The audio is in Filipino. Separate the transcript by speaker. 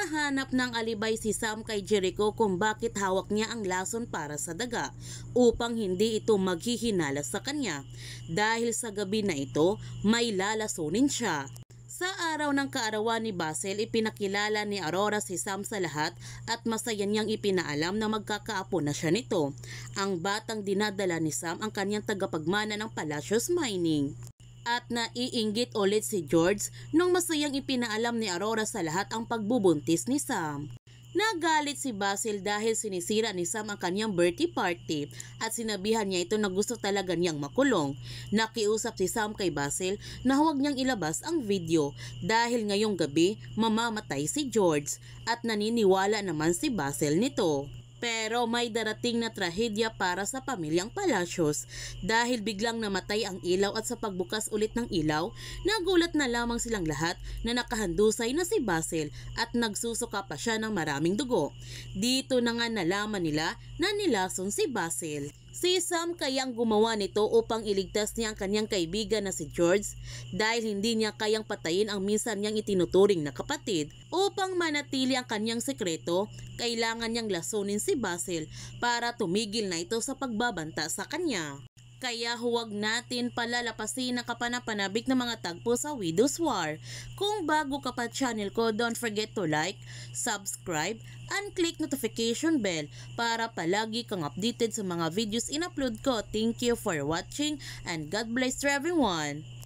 Speaker 1: Naghahanap ng alibay si Sam kay Jericho kung bakit hawak niya ang lason para sa daga upang hindi ito maghihinala sa kanya dahil sa gabi na ito may lalasunin siya. Sa araw ng kaarawan ni Basil, ipinakilala ni Aurora si Sam sa lahat at masaya niyang ipinaalam na magkakaapo na siya nito. Ang batang dinadala ni Sam ang kanyang tagapagmana ng Palacios Mining. At naiinggit ulit si George nung masayang ipinaalam ni Aurora sa lahat ang pagbubuntis ni Sam. Nagalit si Basil dahil sinisira ni Sam ang kanyang birthday party at sinabihan niya ito na gusto talaga niyang makulong. Nakiusap si Sam kay Basil na huwag niyang ilabas ang video dahil ngayong gabi mamamatay si George at naniniwala naman si Basil nito. Pero may darating na trahedya para sa pamilyang Palacios dahil biglang namatay ang ilaw at sa pagbukas ulit ng ilaw, nagulat na lamang silang lahat na nakahandusay na si Basil at nagsusuka pa siya ng maraming dugo. Dito na nga nalaman nila na nilason si Basil. Si Sam kayang gumawa nito upang iligtas niya ang kanyang kaibigan na si George dahil hindi niya kayang patayin ang minsan niyang itinuturing na kapatid. Upang manatili ang kanyang sekreto, kailangan niyang lasunin si Basil para tumigil na ito sa pagbabanta sa kanya. Kaya huwag natin palalapasin ang kapanapanabik na mga tagpo sa Widow's War. Kung bago ka pa channel ko, don't forget to like, subscribe, and click notification bell para palagi kang updated sa mga videos in-upload ko. Thank you for watching and God bless to everyone!